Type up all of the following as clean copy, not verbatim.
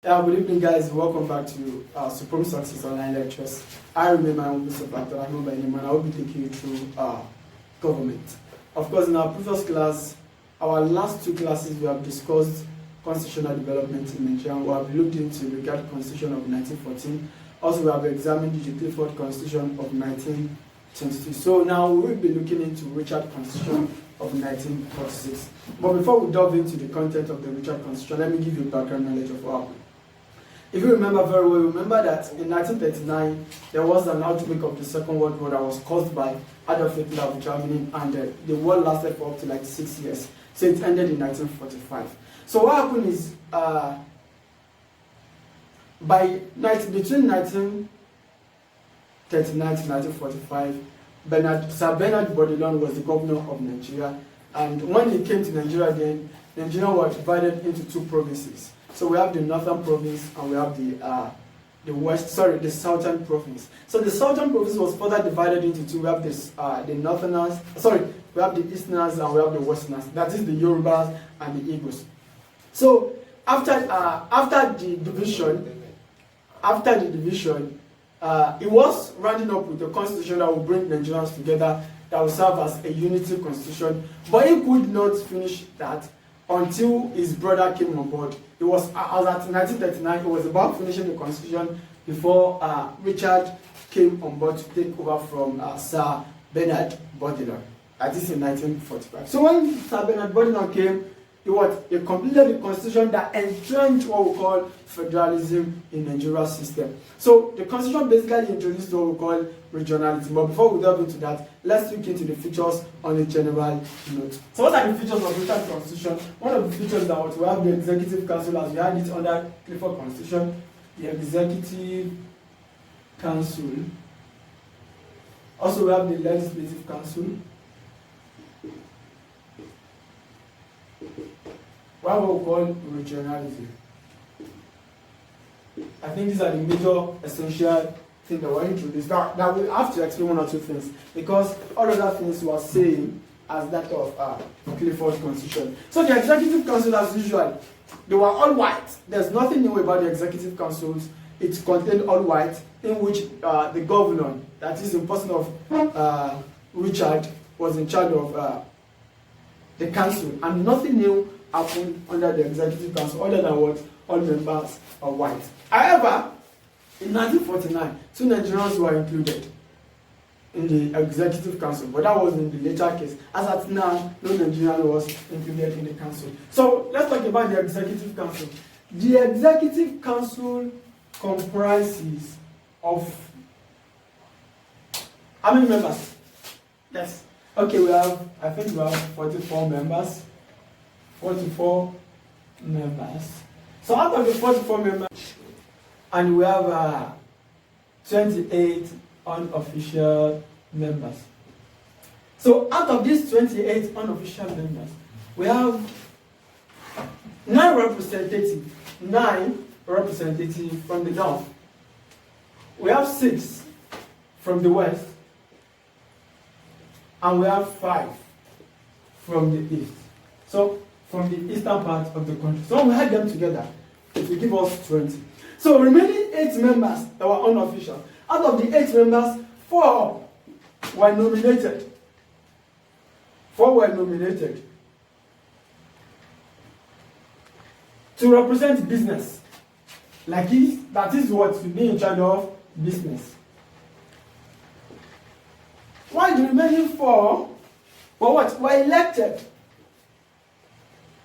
Good evening, guys. Welcome back to Supreme Success Online Lectures. I remain my own Mr. Factor. I know by name, and I will be taking you through government. Of course, in our previous class, our last two classes, we have discussed constitutional development in Nigeria. We have looked into the Richard Constitution of 1914. Also, we have examined the Clifford Constitution of 1922. So now we will be looking into Richard Constitution of 1946. But before we delve into the content of the Richard Constitution, let me give you background knowledge of what happened. If you remember very well, remember that in 1939, there was an outbreak of the Second World War that was caused by Adolf Hitler of Germany, and the war lasted for up to like 6 years. So it ended in 1945. So what happened is, between 1939 to 1945, Sir Bernard Bodilon was the governor of Nigeria, and when he came to Nigeria, then Nigeria was divided into two provinces. So we have the northern province and we have the southern province. So the southern province was further divided into two. We have the northerners, we have the easterners and we have the westerners. That is the Yorubas and the Igbos. So after the division, it was rounding up with a constitution that will bring Nigerians together, that will serve as a unity constitution. But he could not finish that until his brother came on board. It was as at 1939, he was about finishing the constitution before Richard came on board to take over from Sir Bernard Bodilon. That is in 1945. So when Sir Bernard Bodilon came, he completed the constitution that entrenched what we call federalism in Nigeria's system. So the constitution basically introduced what we call regionalism. But before we delve into that, let's look into the features on a general note. So what are the features of Richard Constitution? One of the features that we have the Executive Council, as we had it under Clifford Constitution, the Executive Council. Also we have the Legislative Council. What we call regionalism. I think these are the major essential things that were introduced. Now we have to explain one or two things, because all other things were same as that of Clifford Constitution. So the Executive Council, as usual, they were all white. There's nothing new about the Executive Councils. It contained all white, in which the governor, that is the person of Richard, was in charge of the council, and nothing new happened under the Executive Council other than what all members are white. However, in 1949, two Nigerians were included in the Executive Council, but that was in the later case. As at now, no Nigerian was included in the council. So let's talk about the Executive Council. The Executive Council comprises of how many members? Yes. Okay, I think we have 44 members. 44 members. So out of the 44 members, and we have 28 unofficial members. So out of these 28 unofficial members, we have 9 representatives from the north. We have 6 from the west, and we have 5 from the east. So from the eastern part of the country. So when we add them together, it will give us 20. So remaining 8 members that were unofficial. Out of the 8 members, 4 were nominated. 4 were nominated to represent business. Like that is what to be in charge of business. While the remaining 4 were elected.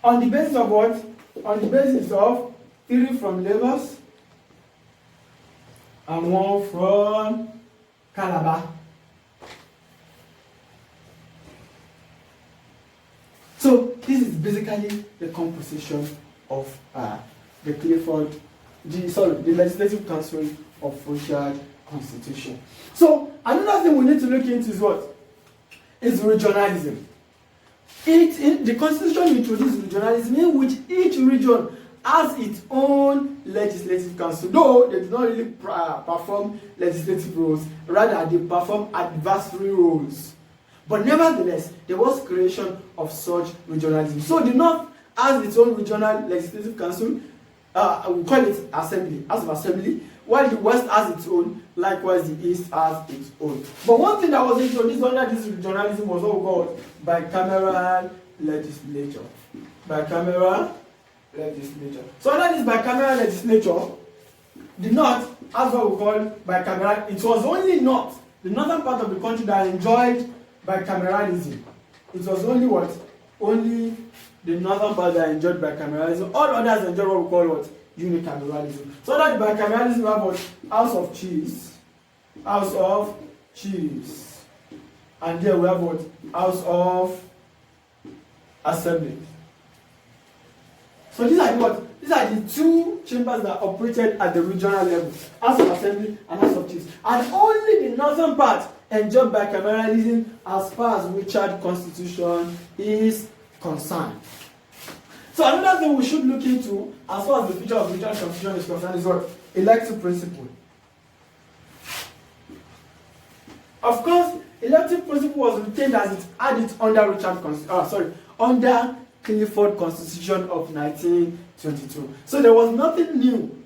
On the basis of what? On the basis of 3 from Lagos and 1 from Calabar. So this is basically the composition of the Legislative Council of Richard Constitution. So another thing we need to look into is what? Is regionalism. The Constitution introduced regionalism, in which each region has its own legislative council, though they do not really perform legislative roles, rather they perform advisory roles. But nevertheless, there was creation of such regionalism. So the North has its own regional legislative council, we call it assembly, House of Assembly, while the West has its own, likewise the East has its own. But one thing that was introduced under this regionalism was what we call bicameral legislature. Bicameral legislature. So under this bicameral legislature, the North has what we call bicameral. It was only North, the northern part of the country, that enjoyed bicameralism. It was only what? Only the northern part that enjoyed bicameralism. All others enjoyed what we call what? Unicameralism. So that bicameralism, we have what? House of Chiefs. House of Chiefs. And there we have what? House of Assembly. So these are what? These are the two chambers that operated at the regional level. House of Assembly and House of Chiefs. And only the northern part enjoyed bicameralism as far as Richard Constitution is concerned. So another thing we should look into as far as the future of Richard Constitution is concerned is what? Elective principle. Of course, elective principle was retained as it had it under under Clifford Constitution of 1922. So there was nothing new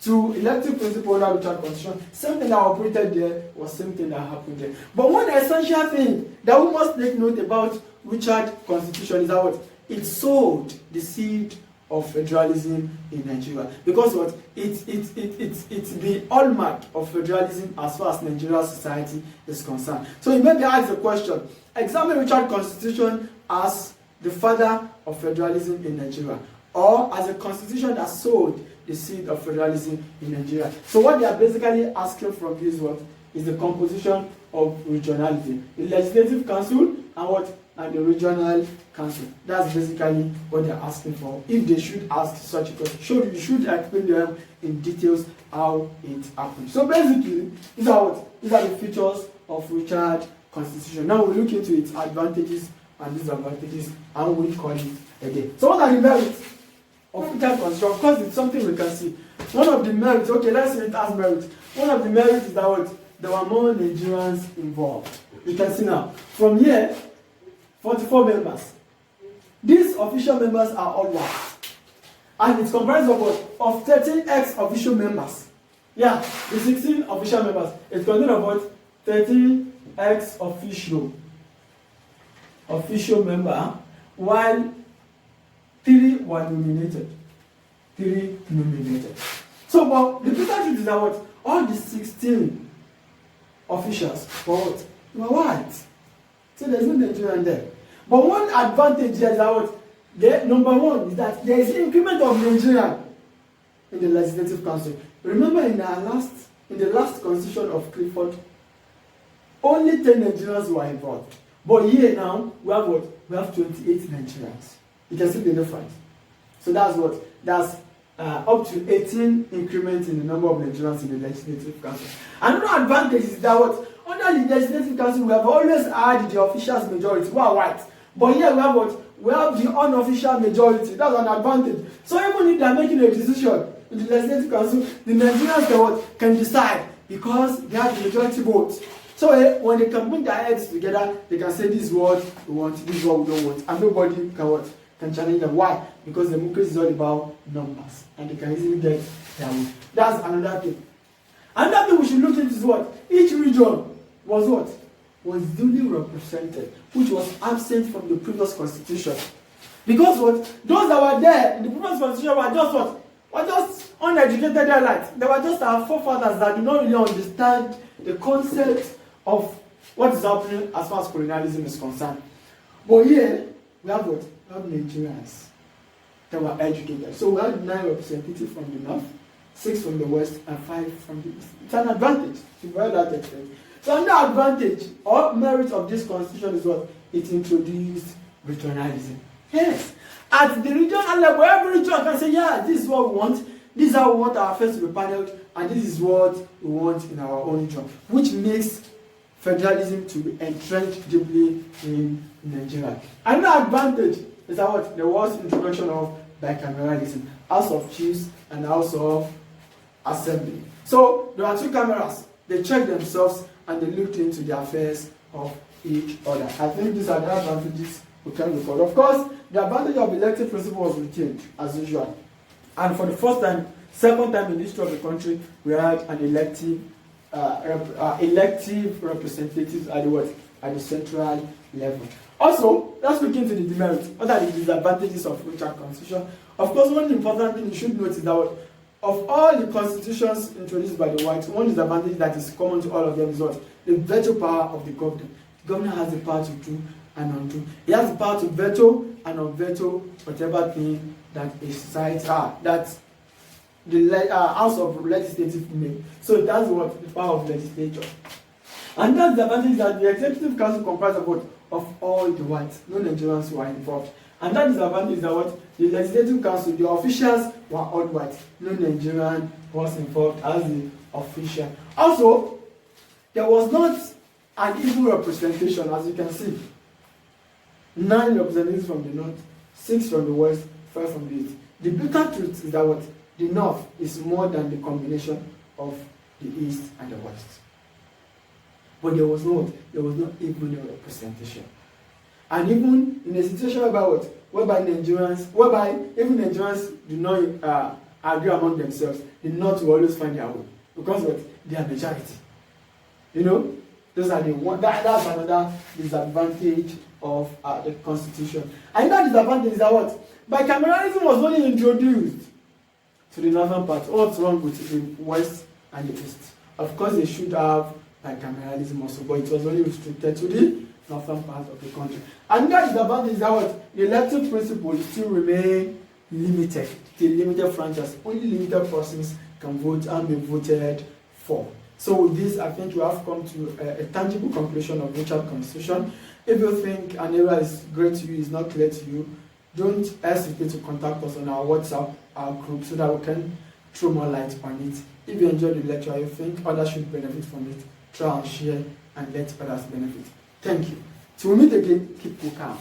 to elective principle under Richard Constitution. Same thing that operated there was same thing that happened there. But one essential thing that we must take note about Richard Constitution is that what? It sowed the seed of federalism in Nigeria. Because what? It's the hallmark of federalism as far as Nigerian society is concerned. So you may be asked the question, examine Richard Constitution as the father of federalism in Nigeria, or as a constitution that sowed the seed of federalism in Nigeria. So what they are basically asking from this what is the composition of regionality, the legislative council and what, and the regional council. That's basically what they are asking for. If they should ask such a question, you should explain them in details how it happened. So basically, these are the features of Richard Constitution. Now we look into its advantages and disadvantages, and we call it again. So what are the merits of Richard Constitution? Of course, it's something we can see. One of the merits, okay, let's say it has merits. One of the merits is that what? There were more Nigerians involved. You can see now. From here, 44 members. These official members are all white. And it's comprised of what? Of 13 ex-official members. Yeah, the 16 official members. It's contained of what? 13 ex-official member, while 3 were nominated. 3 nominated. So, but the bitter truth is that what? All the 16 officials were what? Were white. So there's no Nigerian there. But one advantage here is that what? Number one is that there is increment of Nigerian in the Legislative Council. Remember in the last constitution of Clifford, only 10 Nigerians were involved. But here now, we have what? We have 28 Nigerians. You can see the difference. So that's what? That's up to 18 increments in the number of Nigerians in the Legislative Council. Another advantage is that what? Under the Legislative Council, we have always had the officials majority who are white. But here we have what? We have the unofficial majority. That's an advantage. So even if they are making a decision in the Legislative Council, the Nigerians can decide because they have the majority vote. So when they can put their heads together, they can say this is what we want, this is what we don't want. And nobody can challenge them. Why? Because democracy is all about numbers. And they can easily get their way. That's another thing. Another thing we should look into is what? Each region was what? Was duly represented, which was absent from the previous constitution. Because what? Those that were there in the previous constitution were just what? Were just uneducated elites. They were just our forefathers that do not really understand the concept of what is happening as far as colonialism is concerned. But here, we have what? We have Nigerians that were educated. So we have 9 representatives from the north, 6 from the west, and 5 from the east. It's an advantage to that extent. So another advantage or merit of this constitution is what? It introduced regionalism. Yes. At the regional level, every region can say, yeah, this is what we want. This is how we want our affairs to be paneled, and this is what we want in our own region, which makes federalism to be entrenched deeply in Nigeria. Another advantage is that what? There was introduction of bicameralism, House of Chiefs and House of Assembly. So there are 2 cameras. They check themselves and they looked into the affairs of each other. I think these are the advantages we can record. Of course, the advantage of elective principle was retained, as usual. And for the first time, second time in the history of the country, we had an elective representatives at the what? At the central level. Also, let's look into the demerits. What are the disadvantages of Richard Constitution? Of course, one important thing you should note is that of all the constitutions introduced by the whites, one disadvantage that is common to all of them is what? The veto power of the governor. The governor has the power to do and undo. He has the power to veto and unveto whatever thing that a society that the House of Legislative made. So that's what the power of legislature. And that's the advantage that the Executive Council comprises of what? Of all the whites, no Nigerians who are involved. And that disadvantage is that what? The Legislative Council, the officials were all white, no Nigerian was involved as the official. Also, there was not an equal representation, as you can see. 9 representatives from the north, 6 from the west, 5 from the east. The bitter truth is that what? The north is more than the combination of the east and the west. But there was not even a representation. And even in a situation whereby even Nigerians do not agree among themselves, the north will always find their way. Because what? They are majority. You know? Those are that's another disadvantage of the constitution. And that disadvantage is that what? Bicameralism was only introduced to the northern part. What's wrong with the west and the east? Of course, they should have bicameralism also, but it was only restricted to the northern part of the country. And that disadvantage is that what? The elective principle still remain limited. The limited franchise. Only limited persons can vote and be voted for. So with this, I think we have come to a tangible conclusion of Richard Constitution. If you think an area is great to you, is not clear to you, don't hesitate to contact us on our WhatsApp, our group, so that we can throw more light on it. If you enjoyed the lecture, you think others should benefit from it, try and share and let others benefit. Thank you. Till we meet again, keep cool calm.